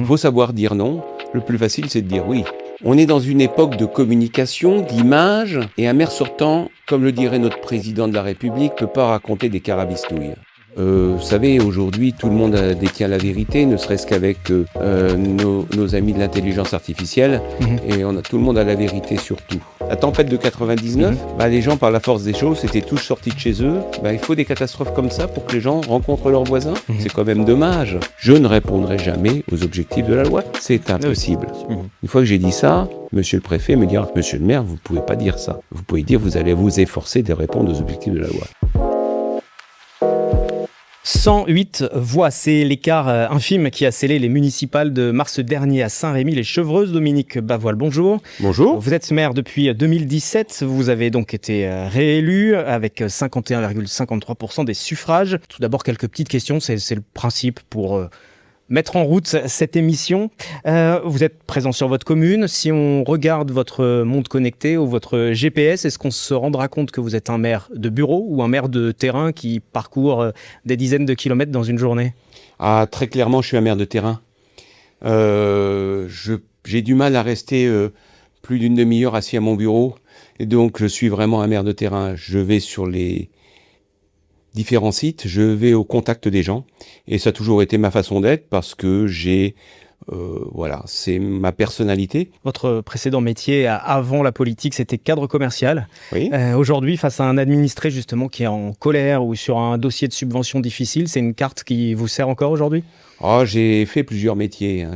Faut savoir dire non. Le plus facile, c'est de dire oui. On est dans une époque de communication, d'image, et un maire sortant, comme le dirait notre président de la République, peut pas raconter des carabistouilles. Vous savez, aujourd'hui, tout le monde détient la vérité, ne serait-ce qu'avec nos amis de l'intelligence artificielle, et tout le monde a la vérité sur tout. La tempête de 99, les gens, par la force des choses, étaient tous sortis de chez eux. Il faut des catastrophes comme ça pour que les gens rencontrent leurs voisins. C'est quand même dommage. Je ne répondrai jamais aux objectifs de la loi. C'est impossible. Une fois que j'ai dit ça, monsieur le préfet me dira, monsieur le maire, vous ne pouvez pas dire ça. Vous pouvez dire, vous allez vous efforcer de répondre aux objectifs de la loi. 108 voix, c'est l'écart infime qui a scellé les municipales de mars dernier à Saint-Rémy-les-Chevreuses. Dominique Bavoil, bonjour. Bonjour. Vous êtes maire depuis 2017, vous avez donc été réélu avec 51,53% des suffrages. Tout d'abord, quelques petites questions, c'est le principe pour mettre en route cette émission. Vous êtes présent sur votre commune. Si on regarde votre montre connectée ou votre GPS, est-ce qu'on se rendra compte que vous êtes un maire de bureau ou un maire de terrain qui parcourt des dizaines de kilomètres dans une journée ? Très clairement, je suis un maire de terrain. J'ai du mal à rester plus d'une demi-heure assis à mon bureau. Et donc, je suis vraiment un maire de terrain. Je vais sur les différents sites, je vais au contact des gens, et ça a toujours été ma façon d'être parce que c'est ma personnalité. Votre précédent métier avant la politique, c'était cadre commercial. Oui. Aujourd'hui, face à un administré justement qui est en colère ou sur un dossier de subvention difficile, c'est une carte qui vous sert encore aujourd'hui ? J'ai fait plusieurs métiers.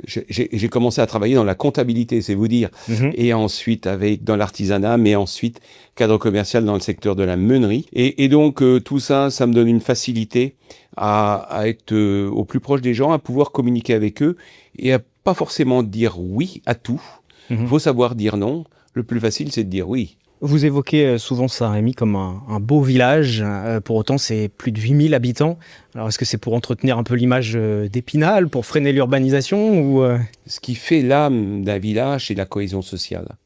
J'ai commencé à travailler dans la comptabilité, c'est vous dire, et ensuite dans l'artisanat, mais ensuite cadre commercial dans le secteur de la meunerie. Et donc tout ça, ça me donne une facilité à être au plus proche des gens, à pouvoir communiquer avec eux et à pas forcément dire oui à tout. Faut savoir dire non. Le plus facile, c'est de dire oui. Vous évoquez souvent Saint-Rémy comme un beau village, pour autant c'est plus de 8000 habitants. Alors est-ce que c'est pour entretenir un peu l'image d'Épinal, pour freiner l'urbanisation ou Ce qui fait l'âme d'un village, c'est la cohésion sociale.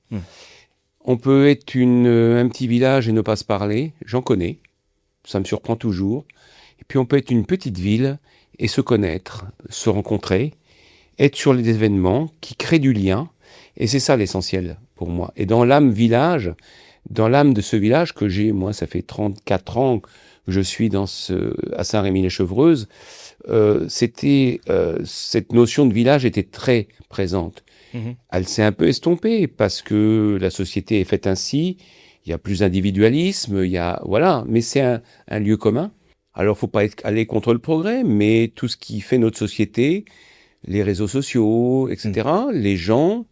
On peut être un petit village et ne pas se parler, j'en connais, ça me surprend toujours. Et puis on peut être une petite ville et se connaître, se rencontrer, être sur les événements qui créent du lien, et c'est ça l'essentiel pour moi. Et dans l'âme village, dans l'âme de ce village que j'ai, moi, ça fait 34 ans que je suis à Saint-Rémy-les-Chevreuses, cette notion de village était très présente. Elle s'est un peu estompée parce que la société est faite ainsi, il y a plus d'individualisme, mais c'est un lieu commun. Alors, faut pas aller contre le progrès, mais tout ce qui fait notre société, les réseaux sociaux, etc., les gens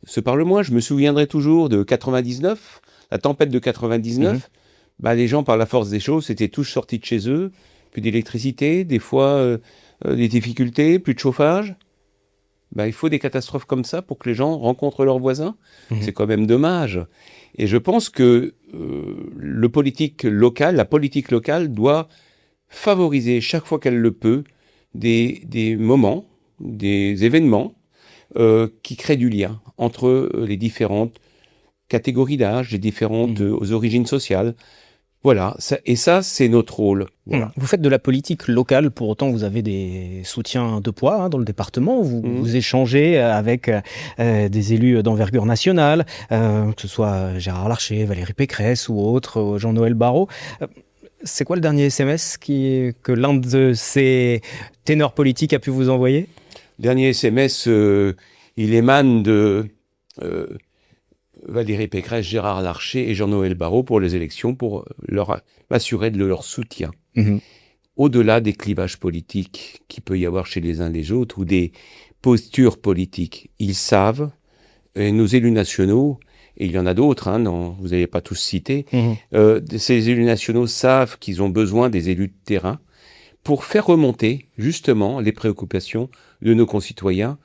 se parlent moins. Je me souviendrai toujours de 99, la tempête de 99. Les gens, par la force des choses, étaient tous sortis de chez eux. Plus d'électricité, des fois des difficultés, plus de chauffage. Il faut des catastrophes comme ça pour que les gens rencontrent leurs voisins. C'est quand même dommage. Et je pense que la politique locale doit favoriser chaque fois qu'elle le peut des moments, des événements qui créent du lien entre les différentes catégories d'âge, les différentes aux origines sociales. Voilà, ça c'est notre rôle. Voilà. Vous faites de la politique locale, pour autant vous avez des soutiens de poids dans le département, vous échangez avec des élus d'envergure nationale, que ce soit Gérard Larcher, Valérie Pécresse ou autres, Jean-Noël Barrot. C'est quoi le dernier SMS que l'un de ces ténors politiques a pu vous envoyer ? Le dernier SMS, il émane de Valérie Pécresse, Gérard Larcher et Jean-Noël Barrot pour les élections, pour m'assurer de leur soutien. Au-delà des clivages politiques qu'il peut y avoir chez les uns et les autres, ou des postures politiques, ils savent, et nos élus nationaux, et il y en a d'autres, vous n'allez pas tous citer, ces élus nationaux savent qu'ils ont besoin des élus de terrain pour faire remonter justement les préoccupations de nos concitoyens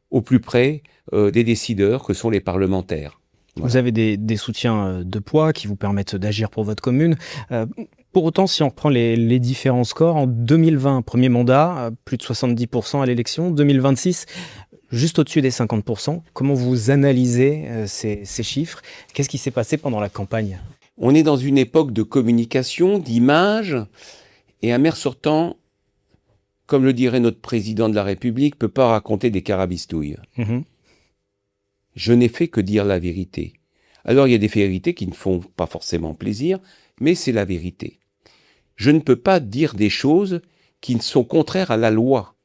au plus près des décideurs que sont les parlementaires. Voilà. Vous avez des soutiens de poids qui vous permettent d'agir pour votre commune. Pour autant, si on reprend les différents scores, en 2020, premier mandat, plus de 70% à l'élection, 2026, juste au-dessus des 50%. Comment vous analysez ces chiffres ? Qu'est-ce qui s'est passé pendant la campagne ? On est dans une époque de communication, d'image, et un maire sortant, comme le dirait notre président de la République, peut pas raconter des carabistouilles. Je n'ai fait que dire la vérité. Alors il y a des vérités qui ne font pas forcément plaisir, mais c'est la vérité. Je ne peux pas dire des choses qui sont contraires à la loi.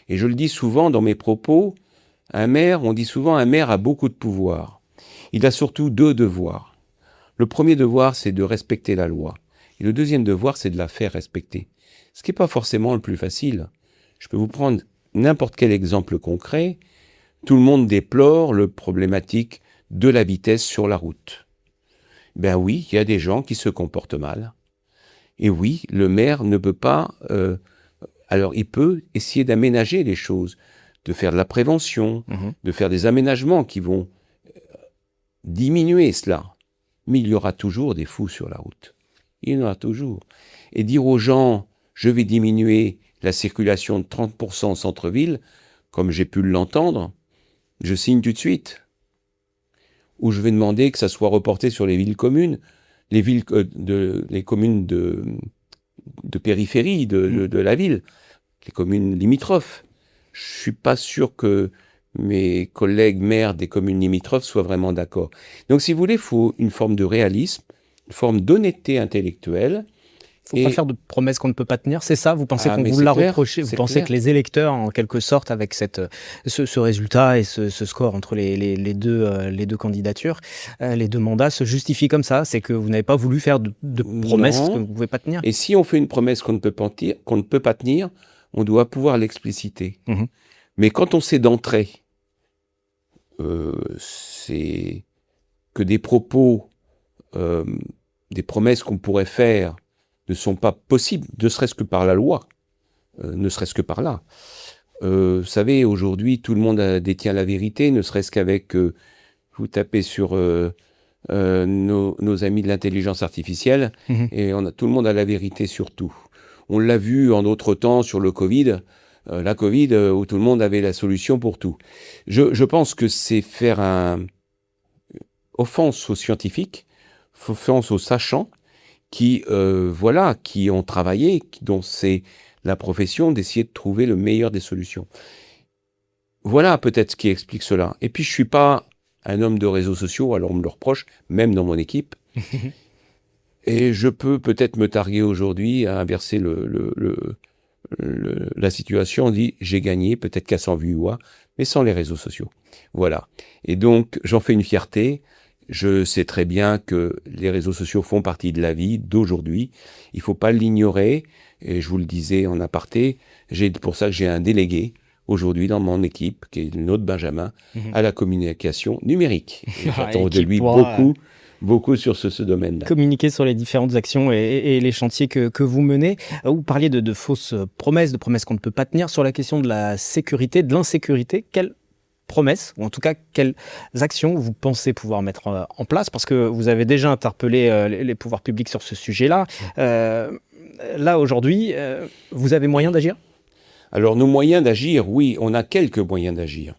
Et je le dis souvent dans mes propos, on dit souvent un maire a beaucoup de pouvoir. Il a surtout 2 devoirs. Le premier devoir, c'est de respecter la loi. Et le deuxième devoir, c'est de la faire respecter. Ce qui n'est pas forcément le plus facile. Je peux vous prendre n'importe quel exemple concret. Tout le monde déplore le problématique de la vitesse sur la route. Ben oui, il y a des gens qui se comportent mal. Et oui, le maire ne peut pas... alors il peut essayer d'aménager les choses, de faire de la prévention, de faire des aménagements qui vont diminuer cela. Mais il y aura toujours des fous sur la route. Il y en aura toujours. Et dire aux gens, je vais diminuer la circulation de 30% en centre-ville, comme j'ai pu l'entendre, je signe tout de suite. Ou je vais demander que ça soit reporté sur les villes communes, les communes de périphérie de la ville, les communes limitrophes. Je suis pas sûr que mes collègues maires des communes limitrophes soient vraiment d'accord. Donc, si vous voulez, il faut une forme de réalisme, une forme d'honnêteté intellectuelle. Il ne faut pas faire de promesses qu'on ne peut pas tenir, c'est ça? Vous pensez qu'on vous l'a reproché? Vous pensez que les électeurs, en quelque sorte, avec ce résultat et ce score entre les deux candidatures, les 2 mandats, se justifient comme ça? C'est que vous n'avez pas voulu faire de promesses que vous ne pouvez pas tenir? Et si on fait une promesse qu'on ne peut pas tenir, on doit pouvoir l'expliciter. Mais quand on sait d'entrée, c'est que des propos, des promesses qu'on pourrait faire ne sont pas possibles, ne serait-ce que par la loi, ne serait-ce que par là. Vous savez, aujourd'hui, tout le monde détient la vérité, ne serait-ce qu'avec, vous tapez sur nos amis de l'intelligence artificielle, et tout le monde a la vérité sur tout. On l'a vu en d'autres temps sur le Covid, la Covid, où tout le monde avait la solution pour tout. Je pense que c'est faire offense aux scientifiques, offense aux sachants, qui ont travaillé, dont c'est la profession d'essayer de trouver le meilleur des solutions. Voilà peut-être ce qui explique cela. Et puis je suis pas un homme de réseaux sociaux, alors on me le reproche, même dans mon équipe. Et je peux peut-être me targuer aujourd'hui à inverser la situation. On dit j'ai gagné, peut-être qu'à 100 vues, mais sans les réseaux sociaux. Voilà. Et donc j'en fais une fierté. Je sais très bien que les réseaux sociaux font partie de la vie d'aujourd'hui. Il ne faut pas l'ignorer. Et je vous le disais en aparté, pour ça que j'ai un délégué aujourd'hui dans mon équipe, qui est notre Benjamin, à la communication numérique. Et j'attends de lui beaucoup sur ce domaine-là. Communiquer sur les différentes actions et les chantiers que vous menez. Vous parliez de fausses promesses, de promesses qu'on ne peut pas tenir. Sur la question de la sécurité, de l'insécurité, quelles promesses, ou en tout cas quelles actions vous pensez pouvoir mettre en place? Parce que vous avez déjà interpellé les pouvoirs publics sur ce sujet-là. Là, aujourd'hui, vous avez moyen d'agir? Alors, nos moyens d'agir, oui, on a quelques moyens d'agir.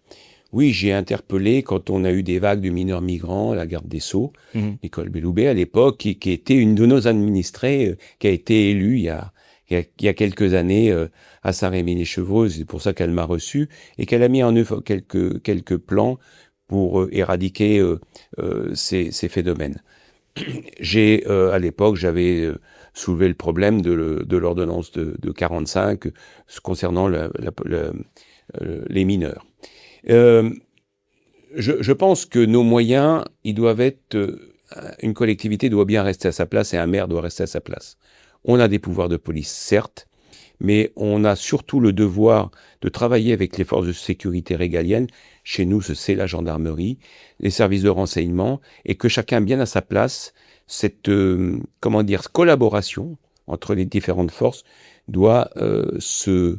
Oui, j'ai interpellé, quand on a eu des vagues de mineurs migrants, la garde des Sceaux, Nicole Belloubet à l'époque, qui était une de nos administrées, qui a été élue il y a quelques années à Saint-Rémy-lès-Chevreuse. C'est pour ça qu'elle m'a reçu et qu'elle a mis en œuvre quelques plans pour éradiquer ces phénomènes. À l'époque, j'avais soulevé le problème de l'ordonnance de 45 concernant les mineurs. Je pense que nos moyens, ils doivent être... une collectivité doit bien rester à sa place et un maire doit rester à sa place. On a des pouvoirs de police, certes, mais on a surtout le devoir de travailler avec les forces de sécurité régaliennes. Chez nous, c'est la gendarmerie, les services de renseignement, et que chacun bien à sa place, cette collaboration entre les différentes forces doit se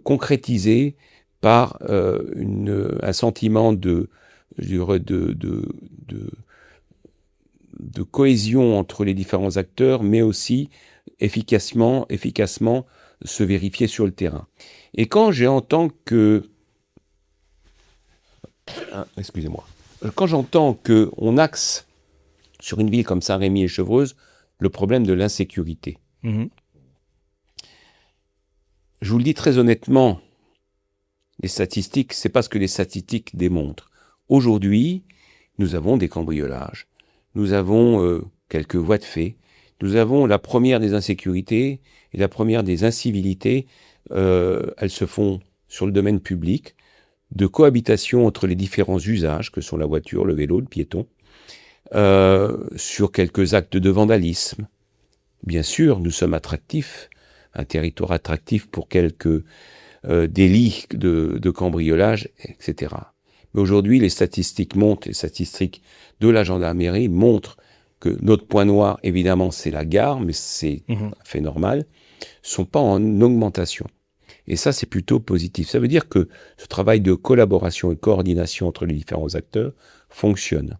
concrétiser par un sentiment de cohésion entre les différents acteurs, mais aussi efficacement se vérifier sur le terrain. Et quand j'entends qu'on axe sur une ville comme Saint-Rémy-lès-Chevreuse le problème de l'insécurité, je vous le dis très honnêtement, les statistiques, c'est pas ce que les statistiques démontrent. Aujourd'hui, nous avons des cambriolages, nous avons quelques voies de fait, nous avons la première des insécurités et la première des incivilités, elles se font sur le domaine public, de cohabitation entre les différents usages que sont la voiture, le vélo, le piéton, sur quelques actes de vandalisme. Bien sûr, nous sommes attractifs, un territoire attractif pour quelques délits de cambriolage, etc. Mais aujourd'hui, les statistiques montent, les statistiques de la gendarmerie montrent que notre point noir, évidemment, c'est la gare, mais c'est un fait normal, ne sont pas en augmentation. Et ça, c'est plutôt positif. Ça veut dire que ce travail de collaboration et de coordination entre les différents acteurs fonctionne.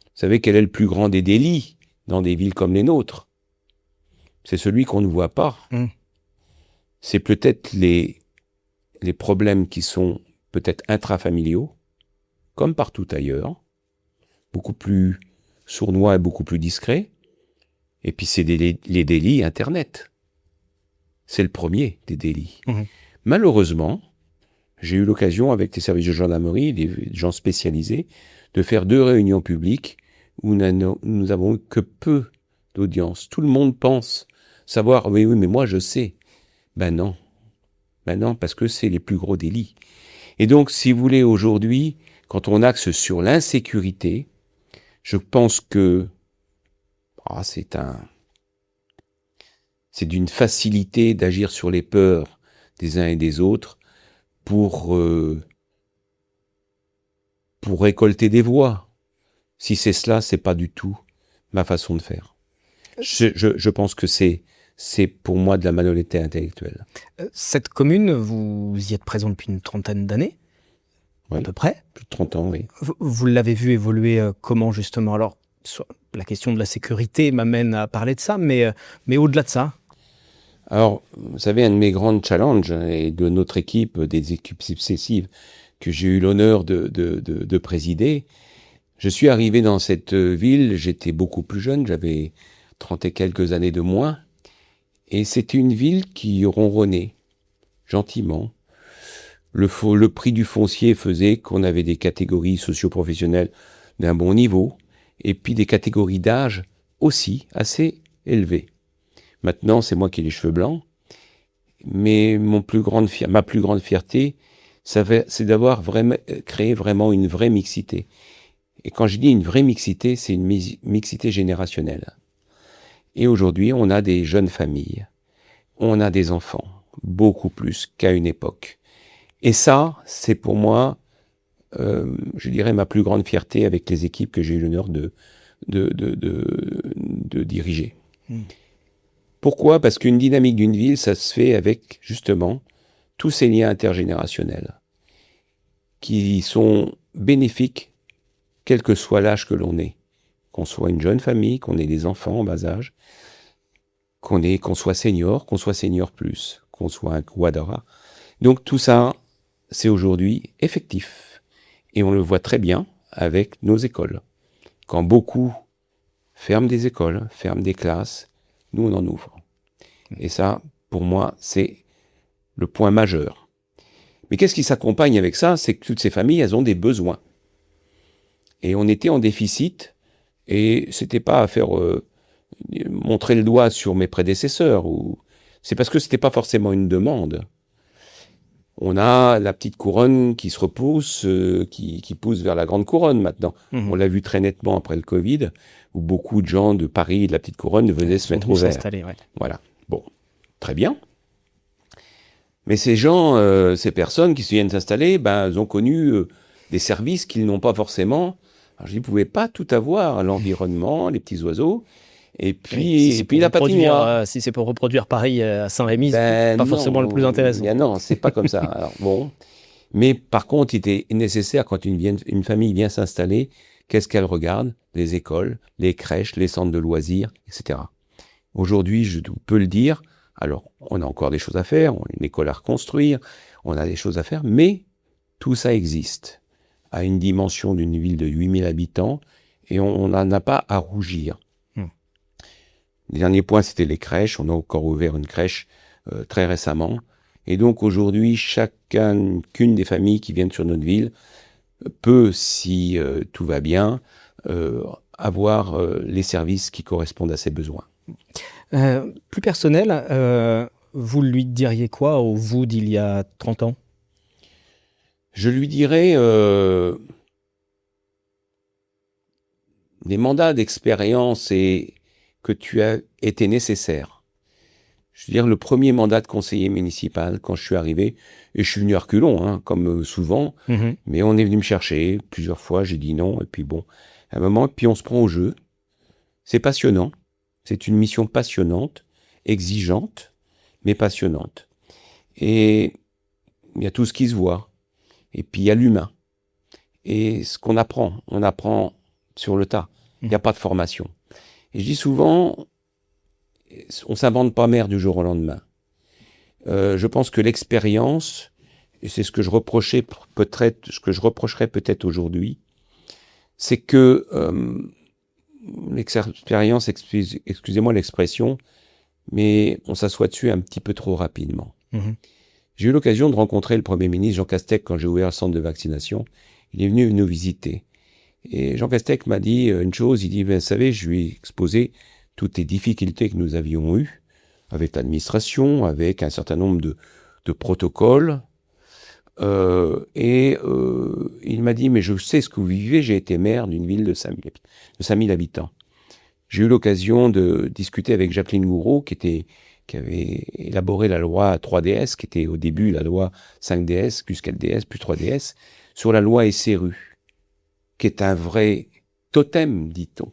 Vous savez quel est le plus grand des délits dans des villes comme les nôtres? C'est celui qu'on ne voit pas. C'est peut-être les problèmes qui sont peut-être intrafamiliaux, comme partout ailleurs, beaucoup plus sournois et beaucoup plus discrets. Et puis c'est les délits Internet. C'est le premier des délits. Malheureusement, j'ai eu l'occasion, avec les services de gendarmerie, des gens spécialisés, de faire 2 réunions publiques où nous avons que peu d'audience. Tout le monde pense savoir, oui, mais moi je sais. Ben non, parce que c'est les plus gros délits. Et donc, si vous voulez, aujourd'hui, quand on axe sur l'insécurité, je pense que c'est d'une facilité d'agir sur les peurs des uns et des autres pour récolter des voix. Si c'est cela, c'est pas du tout ma façon de faire. Je pense que c'est pour moi de la malhonnêteté intellectuelle. Cette commune, vous y êtes présent depuis une 30aine d'années, à peu près. Plus de 30 ans, oui. Vous l'avez vu évoluer comment, justement? Alors, la question de la sécurité m'amène à parler de ça, mais au-delà de ça. Alors, vous savez, un de mes grands challenges, et de notre équipe, des équipes successives que j'ai eu l'honneur de présider, je suis arrivé dans cette ville, j'étais beaucoup plus jeune, j'avais 30 et quelques années de moins, et c'était une ville qui ronronnait, gentiment. Le prix du foncier faisait qu'on avait des catégories socio-professionnelles d'un bon niveau, et puis des catégories d'âge aussi assez élevées. Maintenant, c'est moi qui ai les cheveux blancs, mais ma plus grande fierté, c'est d'avoir créé vraiment une vraie mixité. Et quand je dis une vraie mixité, c'est une mixité générationnelle. Et aujourd'hui, on a des jeunes familles, on a des enfants, beaucoup plus qu'à une époque. Et ça, c'est pour moi, je dirais, ma plus grande fierté avec les équipes que j'ai eu l'honneur de diriger. Pourquoi? Parce qu'une dynamique d'une ville, ça se fait avec, justement, tous ces liens intergénérationnels qui sont bénéfiques, quel que soit l'âge que l'on ait. Qu'on soit une jeune famille, qu'on ait des enfants en bas âge, qu'on soit senior plus, qu'on soit un quadra. Donc tout ça, c'est aujourd'hui effectif. Et on le voit très bien avec nos écoles. Quand beaucoup ferment des écoles, ferment des classes, nous on en ouvre. Et ça, pour moi, c'est le point majeur. Mais qu'est-ce qui s'accompagne avec ça? C'est que toutes ces familles, elles ont des besoins. Et on était en déficit, et c'était pas à faire montrer le doigt sur mes prédécesseurs, c'est parce que c'était pas forcément une demande. On a la petite couronne qui se repousse, qui pousse vers la grande couronne maintenant. On l'a vu très nettement après le Covid, où beaucoup de gens de Paris et de la petite couronne venaient se mettre au vert. Voilà. Bon, très bien. Mais ces gens, ces personnes qui viennent s'installer, elles ont connu des services qu'ils n'ont pas forcément. Alors, ils ne pouvaient pas tout avoir, l'environnement, les petits oiseaux, et puis, la patinoire. Si c'est pour reproduire Paris à Saint-Rémy, c'est pas forcément le plus intéressant. Non, c'est pas comme ça. Alors, bon. Mais par contre, il était nécessaire, quand une famille vient s'installer, qu'est-ce qu'elle regarde? Les écoles, les crèches, les centres de loisirs, etc. Aujourd'hui, je peux le dire, alors on a encore des choses à faire, on a une école à reconstruire, on a des choses à faire, mais tout ça existe à une dimension d'une ville de 8000 habitants, et on n'en a pas à rougir. Le dernier point, c'était les crèches. On a encore ouvert une crèche très récemment, Et donc aujourd'hui, chacune des familles qui viennent sur notre ville peut, si tout va bien, avoir les services qui correspondent à ses besoins. Plus personnel, vous lui diriez quoi au vous d'il y a 30 ans? Je lui dirais les mandats d'expérience que tu as été nécessaires. Je veux dire, le premier mandat de conseiller municipal, quand je suis arrivé, et je suis venu à reculons, hein, comme souvent, mais on est venu me chercher plusieurs fois, j'ai dit non, et puis bon, à un moment, puis on se prend au jeu. C'est passionnant, c'est une mission passionnante, exigeante, mais passionnante. Et il y a tout ce qui se voit, et puis il y a l'humain. Et ce qu'on apprend, on apprend sur le tas, il n'y a pas de formation. Et je dis souvent, on ne s'invente pas maire du jour au lendemain. Je pense que l'expérience, et c'est ce que je reprocherais peut-être aujourd'hui, c'est que l'expérience, excusez-moi l'expression, mais on s'assoit dessus un petit peu trop rapidement. J'ai eu l'occasion de rencontrer le Premier ministre Jean Castex quand j'ai ouvert le centre de vaccination. Il est venu nous visiter. Et Jean Castex m'a dit une chose, il dit, vous savez, je lui ai exposé toutes les difficultés que nous avions eues avec l'administration, avec un certain nombre de protocoles. Il m'a dit, mais je sais ce que vous vivez, j'ai été maire d'une ville de 5000 habitants. J'ai eu l'occasion de discuter avec Jacqueline Gouraud, qui avait élaboré la loi 3DS, qui était au début la loi 5DS, plus 4DS, plus 3DS, sur la loi SRU, qui est un vrai totem, dit-on,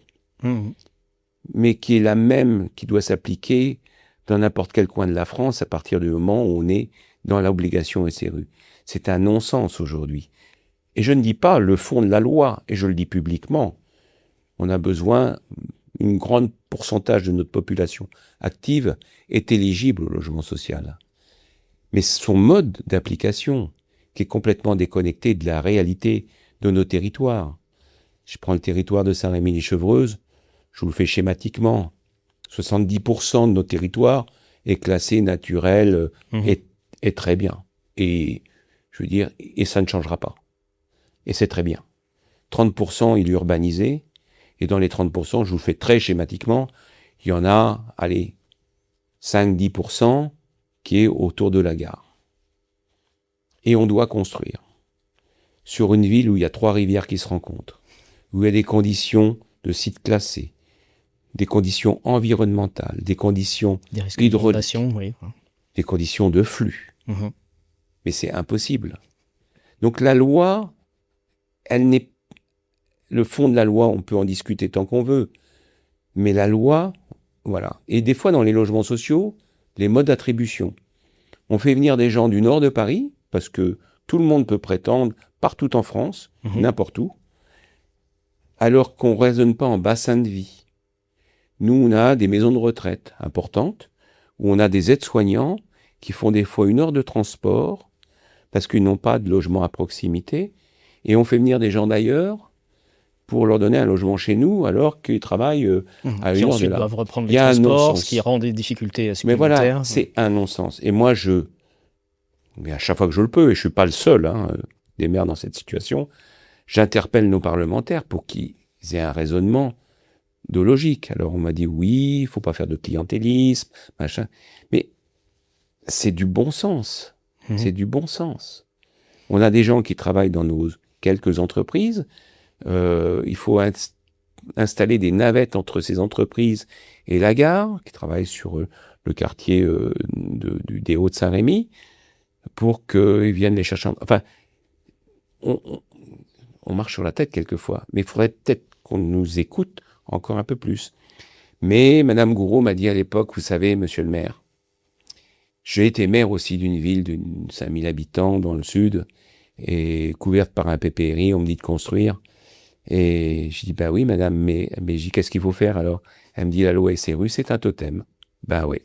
mais qui est la même qui doit s'appliquer dans n'importe quel coin de la France à partir du moment où on est dans l'obligation SRU. C'est un non-sens aujourd'hui. Et je ne dis pas le fond de la loi, et je le dis publiquement. On a besoin, une grande pourcentage de notre population active est éligible au logement social. Mais son mode d'application, qui est complètement déconnecté de la réalité de nos territoires. Je prends le territoire de Saint-Rémy-lès-Chevreuse, je vous le fais schématiquement. 70% de nos territoires est classé naturel et très bien. Et je veux dire, et ça ne changera pas. Et c'est très bien. 30% il est urbanisé, et dans les 30%, je vous le fais très schématiquement, il y en a, allez, 5-10% qui est autour de la gare. Et on doit construire. Sur une ville où il y a 3 rivières qui se rencontrent, où il y a des conditions de sites classés, des conditions environnementales, des conditions hydrauliques, oui. des conditions de flux. Mais c'est impossible. Donc la loi, le fond de la loi, on peut en discuter tant qu'on veut, mais la loi, voilà. Et des fois, dans les logements sociaux, les modes d'attribution. On fait venir des gens du nord de Paris, parce que tout le monde peut prétendre, partout en France, n'importe où, alors qu'on ne raisonne pas en bassin de vie. Nous, on a des maisons de retraite importantes, où on a des aides-soignants qui font des fois 1 heure de transport, parce qu'ils n'ont pas de logement à proximité, et on fait venir des gens d'ailleurs pour leur donner un logement chez nous, alors qu'ils travaillent à 1 heure de là. Qui ensuite doivent reprendre les transports, ce qui rend des difficultés supplémentaires. Mais voilà, c'est un non-sens. Et moi, mais à chaque fois que je le peux, et je ne suis pas le seul des maires dans cette situation, j'interpelle nos parlementaires pour qu'ils aient un raisonnement de logique. Alors on m'a dit oui, il ne faut pas faire de clientélisme, machin. Mais c'est du bon sens. C'est du bon sens. On a des gens qui travaillent dans nos quelques entreprises. Il faut installer des navettes entre ces entreprises et la gare, qui travaillent sur le quartier des Hauts-de-Saint-Rémy, pour qu'ils viennent les chercher. Enfin, on marche sur la tête quelquefois, mais il faudrait peut-être qu'on nous écoute encore un peu plus. Mais Madame Gouraud m'a dit à l'époque, vous savez, monsieur le maire, j'ai été maire aussi d'une ville de 5000 habitants dans le sud, et couverte par un PPRI, on me dit de construire. Et je dis, bah oui, madame, mais qu'est-ce qu'il faut faire alors? Elle me dit, la loi SRU, c'est un totem. Ben oui.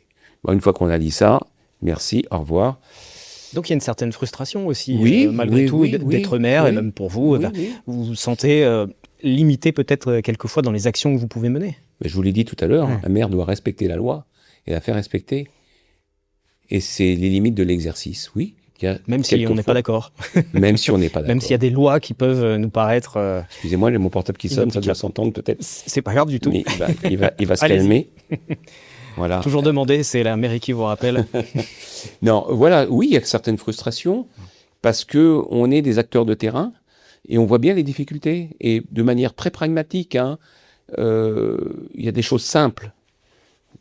Bon, une fois qu'on a dit ça, merci, au revoir. Donc il y a une certaine frustration aussi, malgré tout, d'être maire, et même pour vous, vous vous sentez limité peut-être quelquefois dans les actions que vous pouvez mener. Mais je vous l'ai dit tout à l'heure, un maire doit respecter la loi et la faire respecter. Et c'est les limites de l'exercice, oui. Même si on n'est pas d'accord. Même si on n'est pas d'accord. Même s'il y a des lois qui peuvent nous paraître... Excusez-moi, j'ai mon portable qui sonne, ça doit s'entendre peut-être. C'est pas grave du tout. Mais il va se calmer. Voilà. Toujours demander, c'est la mairie qui vous rappelle. Non, voilà, oui, il y a certaines frustrations parce que on est des acteurs de terrain et on voit bien les difficultés. Et de manière très pragmatique, il y a des choses simples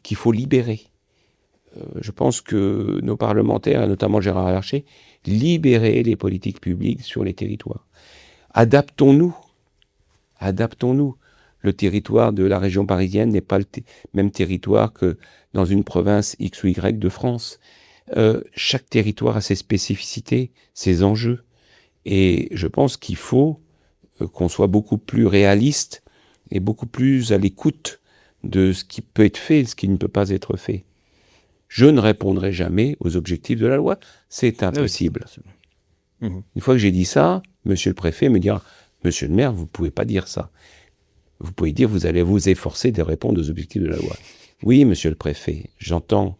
qu'il faut libérer. Je pense que nos parlementaires, notamment Gérard Larcher, libérer les politiques publiques sur les territoires. Adaptons-nous. Le territoire de la région parisienne n'est pas le même territoire que dans une province X ou Y de France. Chaque territoire a ses spécificités, ses enjeux. Et je pense qu'il faut qu'on soit beaucoup plus réaliste et beaucoup plus à l'écoute de ce qui peut être fait et ce qui ne peut pas être fait. Je ne répondrai jamais aux objectifs de la loi. C'est impossible. Une fois que j'ai dit ça, monsieur le préfet me dira « Monsieur le maire, vous ne pouvez pas dire ça. Vous pouvez dire vous allez vous efforcer de répondre aux objectifs de la loi. » Oui, monsieur le préfet, j'entends.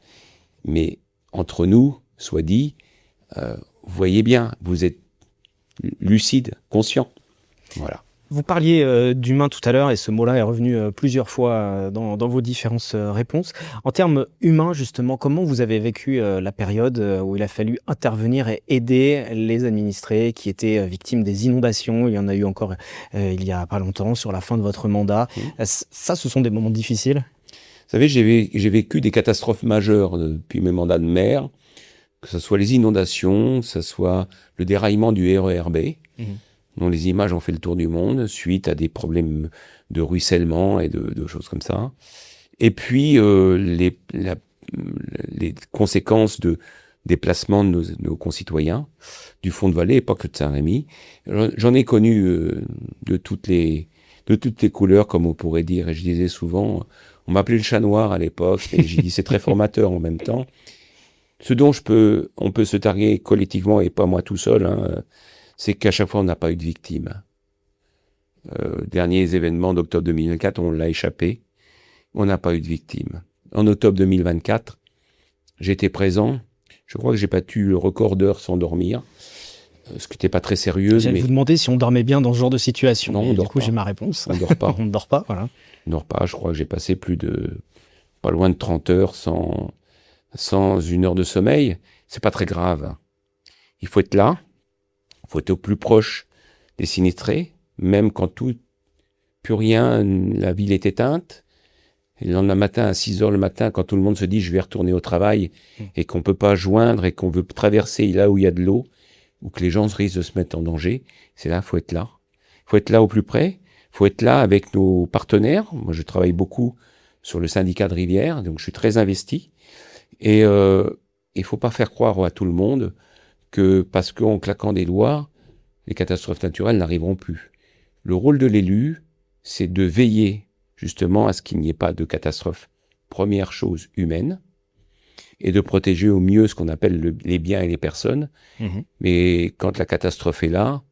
Mais entre nous, soit dit, vous voyez bien, vous êtes lucide, conscient. Voilà. Vous parliez d'humain tout à l'heure et ce mot-là est revenu plusieurs fois dans vos différentes réponses. En termes humains, justement, comment vous avez vécu la période où il a fallu intervenir et aider les administrés qui étaient victimes des inondations? Il y en a eu encore il y a pas longtemps, sur la fin de votre mandat. Ça, ce sont des moments difficiles? Vous savez, j'ai vécu des catastrophes majeures depuis mes mandats de maire, que ce soit les inondations, que ce soit le déraillement du RER B, dont les images ont fait le tour du monde, suite à des problèmes de ruissellement et de choses comme ça. Et puis, les conséquences de déplacement de nos concitoyens, du fond de vallée, et pas que de Saint-Rémy. J'en ai connu de toutes les couleurs, comme on pourrait dire, et je disais souvent, on m'appelait le chat noir à l'époque, et j'ai dit c'est très formateur en même temps. Ce dont on peut se targuer collectivement, et pas moi tout seul, c'est qu'à chaque fois, on n'a pas eu de victimes. Derniers événements d'octobre 2024, on l'a échappé. On n'a pas eu de victimes. En octobre 2024, j'étais présent. Je crois que j'ai battu le record d'heures sans dormir, ce qui n'était pas très sérieux. J'allais vous demander si on dormait bien dans ce genre de situation. Non, on dort du coup, pas. J'ai ma réponse. On ne dort pas. On ne dort pas, voilà. On ne dort pas. Je crois que j'ai passé pas loin de 30 heures sans une heure de sommeil. C'est pas très grave. Il faut être là. Il faut être au plus proche des sinistrés, même quand plus rien, la ville est éteinte. Et le lendemain matin, à 6 heures le matin, quand tout le monde se dit « je vais retourner au travail » et qu'on ne peut pas joindre et qu'on veut traverser là où il y a de l'eau, ou que les gens risquent de se mettre en danger, c'est là, il faut être là. Il faut être là au plus près, il faut être là avec nos partenaires. Moi, je travaille beaucoup sur le syndicat de rivière, donc je suis très investi. Et il faut pas faire croire à tout le monde que parce qu'en claquant des lois, les catastrophes naturelles n'arriveront plus. Le rôle de l'élu, c'est de veiller justement à ce qu'il n'y ait pas de catastrophe. Première chose humaine, et de protéger au mieux ce qu'on appelle les biens et les personnes. Mais quand la catastrophe est là,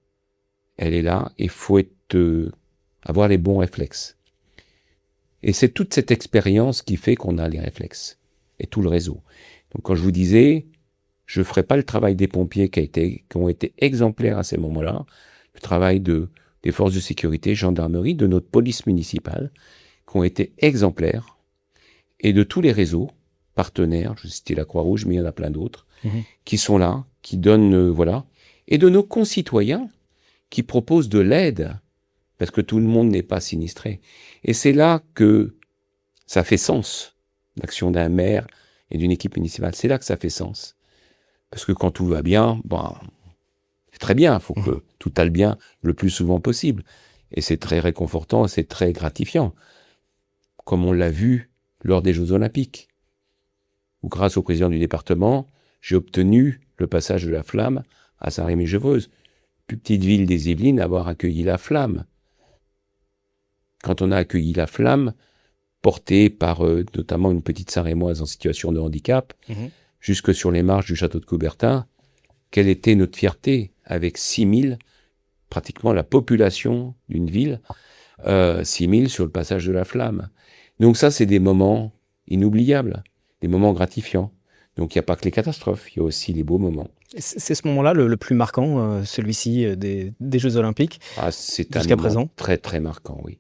elle est là, et il faut avoir les bons réflexes. Et c'est toute cette expérience qui fait qu'on a les réflexes, et tout le réseau. Donc quand je vous disais, je ne ferai pas le travail des pompiers qui ont été exemplaires à ces moments-là, le travail des forces de sécurité, gendarmerie, de notre police municipale, qui ont été exemplaires, et de tous les réseaux partenaires, je citais la Croix-Rouge, mais il y en a plein d'autres, qui sont là, qui donnent, voilà, et de nos concitoyens qui proposent de l'aide, parce que tout le monde n'est pas sinistré. Et c'est là que ça fait sens, l'action d'un maire et d'une équipe municipale. C'est là que ça fait sens. Parce que quand tout va bien, c'est très bien, il faut que tout aille bien le plus souvent possible. Et c'est très réconfortant, c'est très gratifiant. Comme on l'a vu lors des Jeux Olympiques, où grâce au président du département, j'ai obtenu le passage de la flamme à Saint-Rémy-Gevreuse, plus petite ville des Yvelines, avoir accueilli la flamme. Quand on a accueilli la flamme, portée par notamment une petite Saint-Rémoise en situation de handicap, jusque sur les marches du château de Coubertin, quelle était notre fierté, avec 6000, pratiquement la population d'une ville, 6000 sur le passage de la flamme. Donc ça, c'est des moments inoubliables, des moments gratifiants, Donc il n'y a pas que les catastrophes, il y a aussi les beaux moments. C'est ce moment-là le plus marquant, celui-ci des Jeux Olympiques, c'est un jusqu'à moment présent. très très marquant, oui.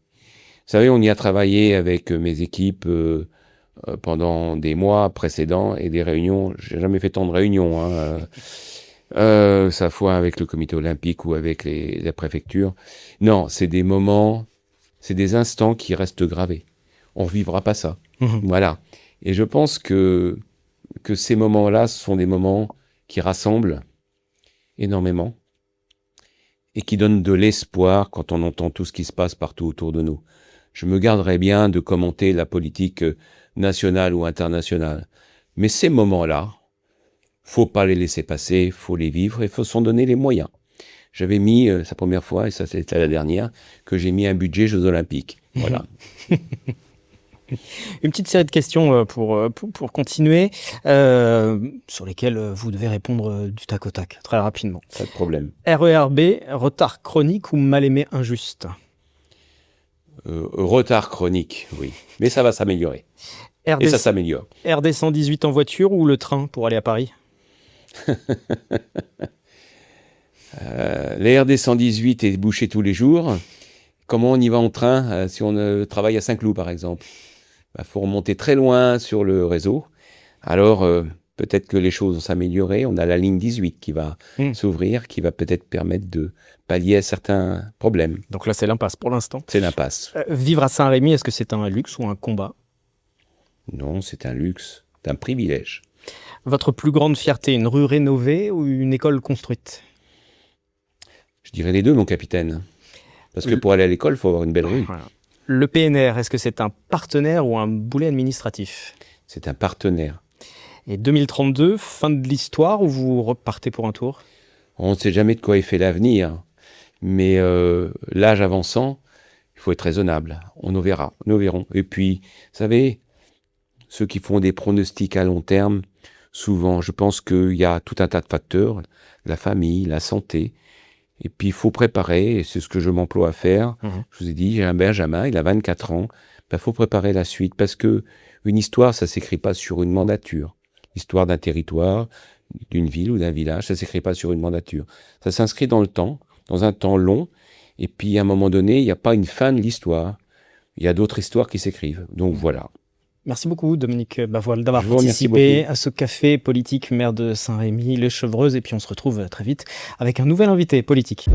Vous savez, on y a travaillé avec mes équipes pendant des mois précédents et des réunions. J'ai jamais fait tant de réunions, sa fois avec le comité olympique ou avec la préfecture. Non, c'est des moments, c'est des instants qui restent gravés. On revivra pas ça. Voilà. Et je pense que ces moments-là sont des moments qui rassemblent énormément et qui donnent de l'espoir quand on entend tout ce qui se passe partout autour de nous. Je me garderai bien de commenter la politique nationale ou internationale. Mais ces moments-là, faut pas les laisser passer, faut les vivre et faut s'en donner les moyens. J'avais mis, sa première fois, et ça c'était la dernière, que j'ai mis un budget Jeux Olympiques. Voilà. Une petite série de questions pour continuer, sur lesquelles vous devez répondre du tac au tac, très rapidement. Pas de problème. RERB, retard chronique ou mal aimé injuste? Retard chronique, oui. Mais ça va s'améliorer. Et ça s'améliore. RD 118 en voiture ou le train pour aller à Paris? Les RD 118 est bouché tous les jours. Comment on y va en train si on travaille à Saint-Cloud, par exemple? Faut remonter très loin sur le réseau. Alors, peut-être que les choses vont s'améliorer. On a la ligne 18 qui va s'ouvrir, qui va peut-être permettre de pallier à certains problèmes. Donc là, c'est l'impasse pour l'instant. C'est l'impasse. Vivre à Saint-Rémy, est-ce que c'est un luxe ou un combat? Non, c'est un luxe, c'est un privilège. Votre plus grande fierté, une rue rénovée ou une école construite? Je dirais les deux, mon capitaine. Parce que pour aller à l'école, il faut avoir une belle rue. Voilà. Le PNR, est-ce que c'est un partenaire ou un boulet administratif? C'est un partenaire. Et 2032, fin de l'histoire ou vous repartez pour un tour? On ne sait jamais de quoi est fait l'avenir. Mais l'âge avançant, il faut être raisonnable. On verra, nous verrons. Et puis, vous savez, ceux qui font des pronostics à long terme, souvent, je pense qu'il y a tout un tas de facteurs, la famille, la santé. Et puis, il faut préparer, et c'est ce que je m'emploie à faire. Je vous ai dit, j'ai un Benjamin, il a 24 ans. Il faut préparer la suite, parce que une histoire, ça s'écrit pas sur une mandature. L'histoire d'un territoire, d'une ville ou d'un village, ça s'écrit pas sur une mandature. Ça s'inscrit dans le temps, dans un temps long, et puis à un moment donné, il n'y a pas une fin de l'histoire. Il y a d'autres histoires qui s'écrivent. Donc voilà. Merci beaucoup, Dominique Bavoil, d'avoir participé à ce café politique, maire de Saint-Rémy, les Chevreuses. Et puis on se retrouve très vite avec un nouvel invité politique.